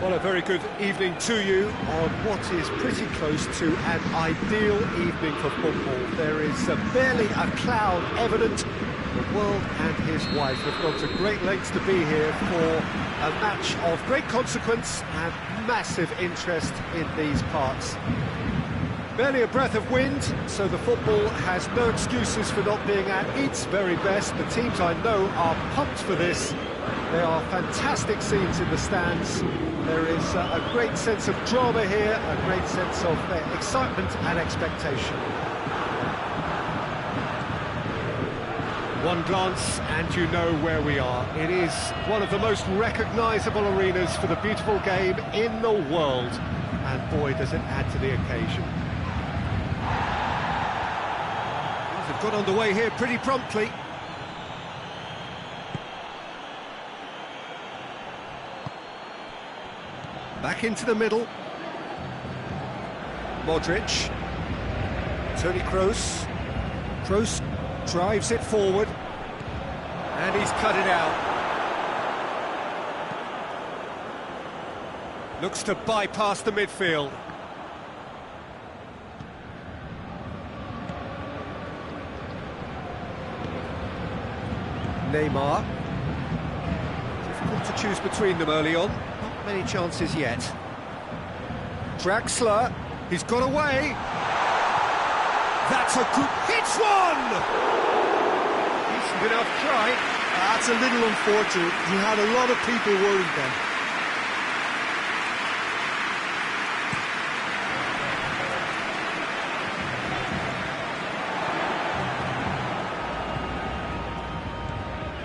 Well, a very good evening to you on what is pretty close to an ideal evening for football. There is barely a cloud evident. The world and his wife have gone to great lengths to be here for a match of great consequence and massive interest in these parts. Barely a breath of wind, so the football has no excuses for not being at its very best. The teams I know are pumped for this. There are fantastic scenes in the stands. There is a great sense of drama here, a great sense of excitement and expectation. One glance and you know where we are. It is one of the most recognisable arenas for the beautiful game in the world. And boy, does it add to the occasion. They've got underway here pretty promptly. Back into the middle. Modric. Toni Kroos. Kroos drives it forward. And he's cut it out. Looks to bypass the midfield. Neymar. Difficult to choose between them early on. Not many chances yet. Draxler. He's got away. That's a good... Hits one! Decent enough try. That's a little unfortunate. He had a lot of people worried then.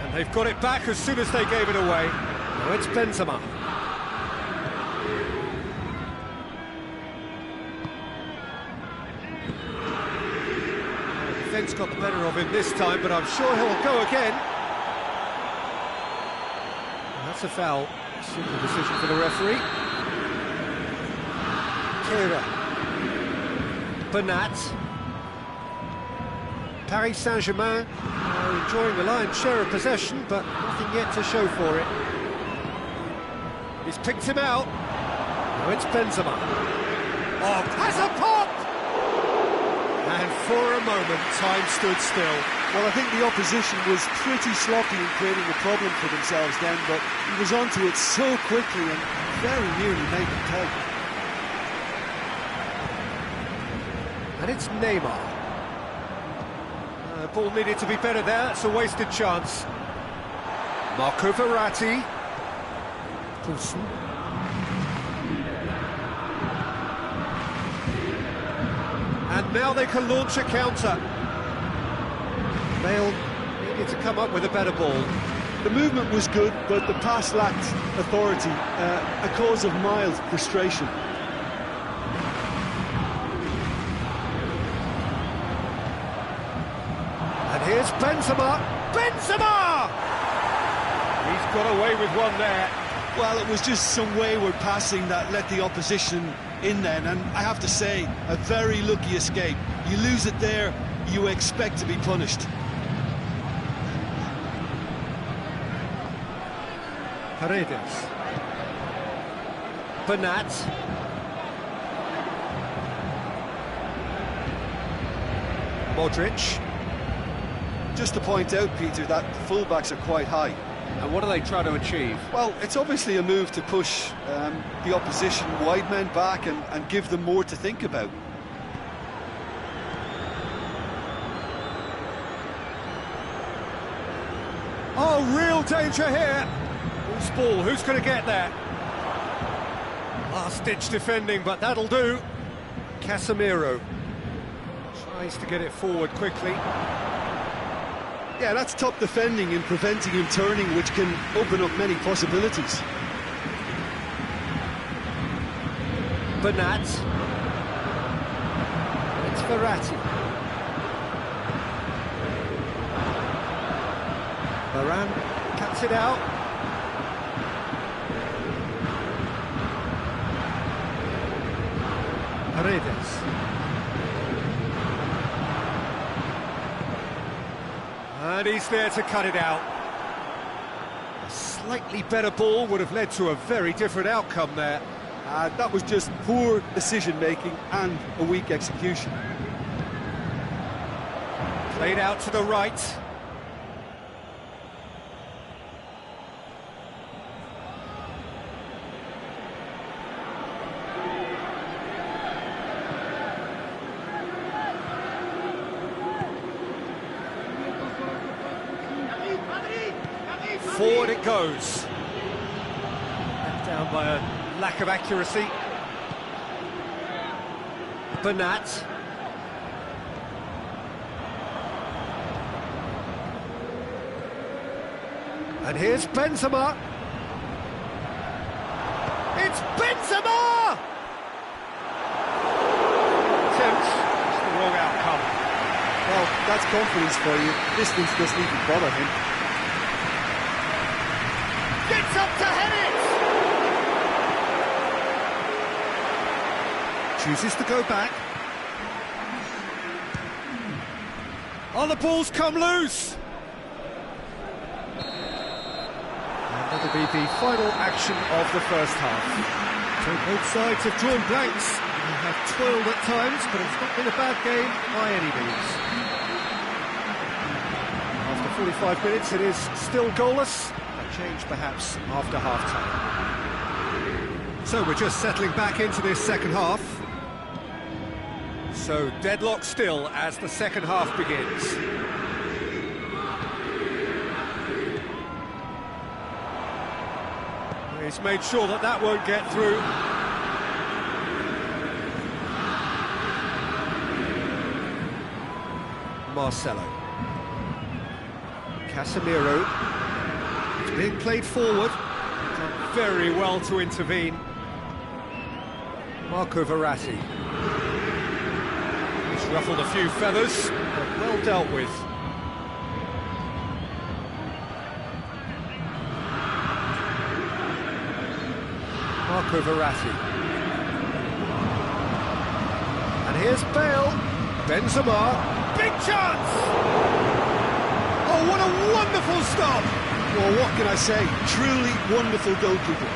And they've got it back as soon as they gave it away. Now it's Benzema. Defence got the better of him this time, but I'm sure he'll go again. And that's a foul. Simple decision for the referee. Kira. Bernat. Paris Saint-Germain are enjoying the lion's share of possession, but nothing yet to show for it. He's picked him out. Now it's Benzema. Oh, has a pop! And for a moment, time stood still. Well, I think the opposition was pretty sloppy in creating a problem for themselves then, but he was onto it so quickly and very nearly made them pay. And it's Neymar. The ball needed to be better there, it's a wasted chance. Marco Verratti. Poulsen. And now they can launch a counter. Bale needed to come up with a better ball. The movement was good, but the pass lacked authority, a cause of mild frustration. And here's Benzema. Benzema! He's got away with one there. Well, it was just some wayward passing that let the opposition in then, and I have to say, a very lucky escape. You lose it there, you expect to be punished. Paredes. Bernat. Modric. Just to point out, Peter, that the fullbacks are quite high. And what do they try to achieve? Well, it's obviously a move to push the opposition wide men back and give them more to think about. Oh, real danger here. Loose ball, who's going to get there? Last-ditch defending, but that'll do. Casemiro tries to get it forward quickly. Yeah, that's top defending and preventing him turning, which can open up many possibilities. Bernat. It's Verratti. Varane cuts it out. Paredes. And he's there to cut it out. A Slightly better ball would have led to a very different outcome there. That was just poor decision-making and a weak execution. Played out to the right. Forward it goes. Let down by a lack of accuracy. Bernat. And here's Benzema. It's Benzema! Attempts, it's the wrong outcome. Well, that's confidence for you. Distance doesn't even bother him. Gets up to head it! Chooses to go back. Oh, the ball's come loose! And that'll be the final action of the first half. So both sides have drawn blanks. They have toiled at times, but it's not been a bad game by any means. After 45 minutes, it is still goalless. Change perhaps after half-time. So we're just settling back into this second half. So deadlock still as the second half begins. He's made sure that that won't get through. Marcelo. Casemiro. Being played forward, done very well to intervene. Marco Verratti. He's ruffled a few feathers, but well dealt with. Marco Verratti. And here's Bale. Benzema. Big chance! Oh, what a wonderful stop! Well, what can I say? Truly wonderful goalkeeper.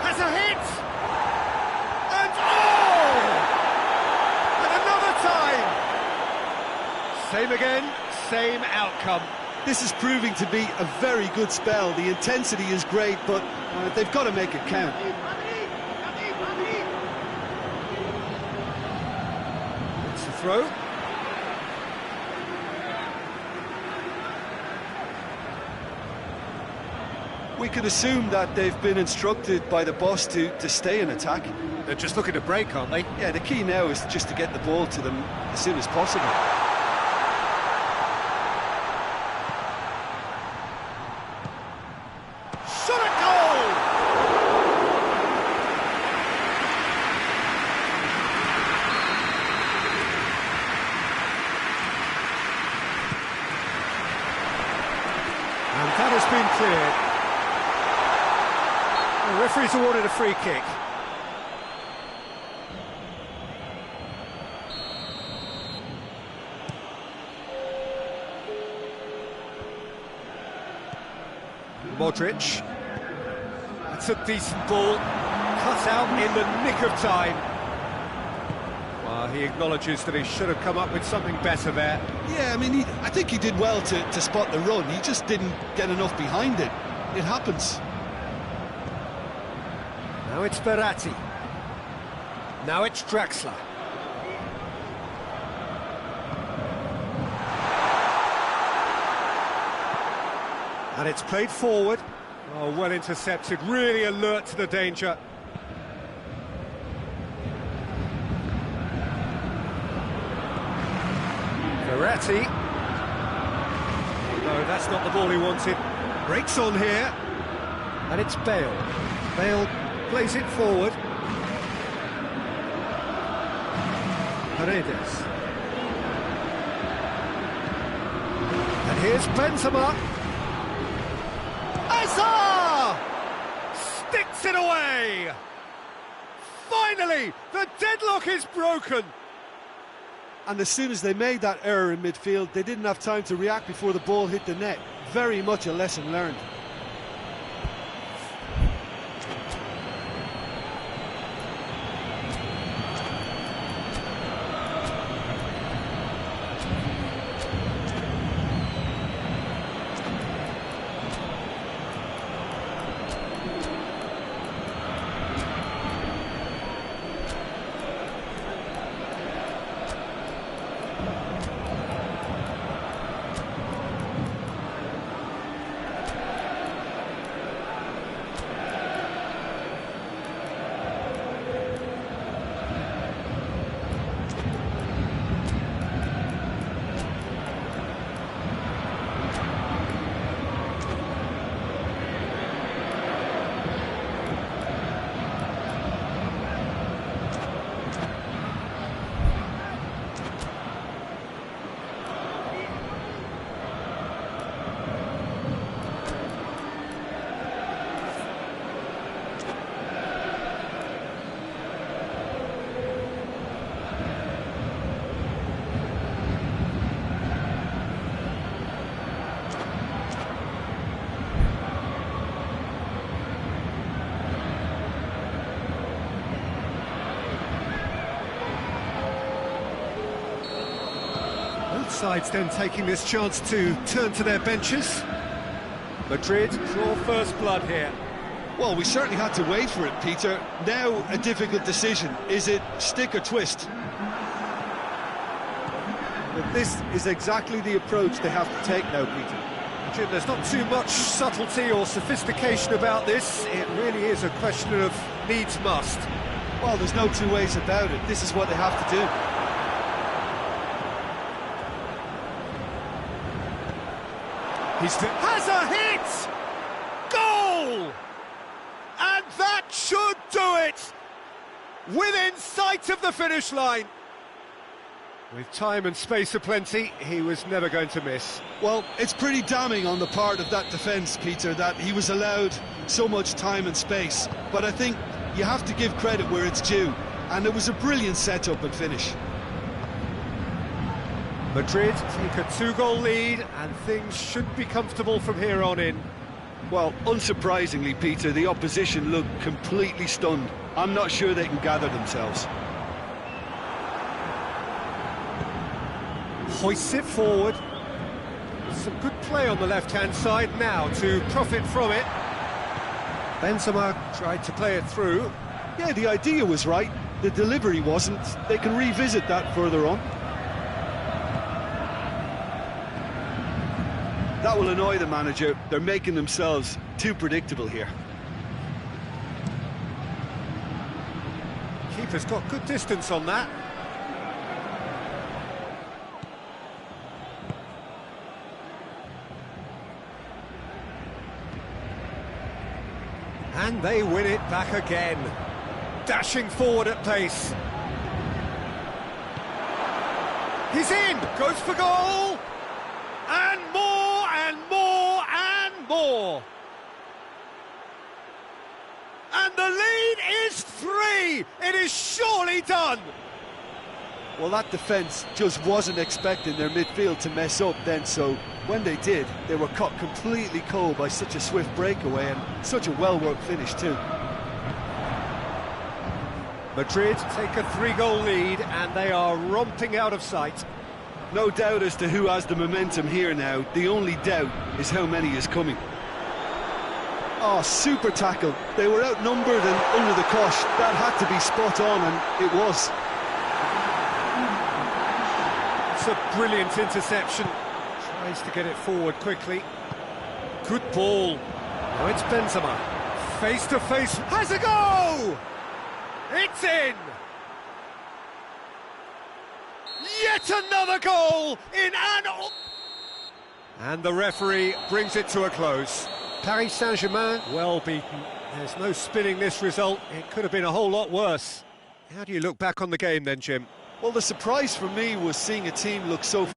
Has a hit! And oh! And another time! Same again. Same outcome. This is proving to be a very good spell. The intensity is great, but they've got to make it count. It's the throw. We can assume that they've been instructed by the boss to stay in attack. They're just looking to break, aren't they? Yeah, the key now is just to get the ball to them as soon as possible. And that has been cleared. The referee's awarded a free kick. Modric. That's a decent ball. Cut out in the nick of time. Well, he acknowledges that he should have come up with something better there. Yeah, I mean, I think he did well to spot the run. He just didn't get enough behind it. It happens. Now it's Verratti. Now it's Draxler. And it's played forward. Oh, well intercepted, really alert to the danger. Verratti. No, that's not the ball he wanted. Breaks on here. And it's Bale. Bale plays it forward. Paredes. And Here's Benzema. Hazard! Sticks it away! Finally, the deadlock is broken! And as soon as they made that error in midfield, they didn't have time to react before the ball hit the net. Very much a lesson learned. Both sides then taking this chance to turn to their benches. Madrid draw first blood here. Well, we certainly had to wait for it, Peter. Now a difficult decision. Is it stick or twist? But this is exactly the approach they have to take now, Peter. Jim, there's not too much subtlety or sophistication about this. It really is a question of needs must. Well, there's no two ways about it. This is what they have to do. Has a hit! Goal! And that should do it! Within sight of the finish line. With time and space aplenty, he was never going to miss. Well, it's pretty damning on the part of that defence, Peter, that he was allowed so much time and space. But I think you have to give credit where it's due. And it was a brilliant setup and finish. Madrid take a 2-goal lead, and things should be comfortable from here on in. Well, unsurprisingly, Peter, the opposition look completely stunned. I'm not sure they can gather themselves. Hoists it forward. Some good play on the left-hand side now to profit from it. Benzema tried to play it through. Yeah, the idea was right. The delivery wasn't. They can revisit that further on. That will annoy the manager. They're making themselves too predictable here. Keeper's got good distance on that. And they win it back again. Dashing forward at pace. He's in! Goes for goal! And more, and more, and more! And the lead is 3! It is surely done! Well, that defence just wasn't expecting their midfield to mess up then, so when they did, they were caught completely cold by such a swift breakaway and such a well-worked finish too. Madrid take a 3-goal lead and they are romping out of sight. No doubt as to who has the momentum here now. The only doubt is how many is coming. Oh, super tackle. They were outnumbered and under the cosh. That had to be spot on, and it was. It's a brilliant interception. Tries to get it forward quickly. Good ball. Now it's Benzema. Face to face. Has a go! It's in! Yet another goal in an... And the referee brings it to a close. Paris Saint-Germain, well beaten. There's no spinning this result. It could have been a whole lot worse. How do you look back on the game then, Jim? Well, the surprise for me was seeing a team look so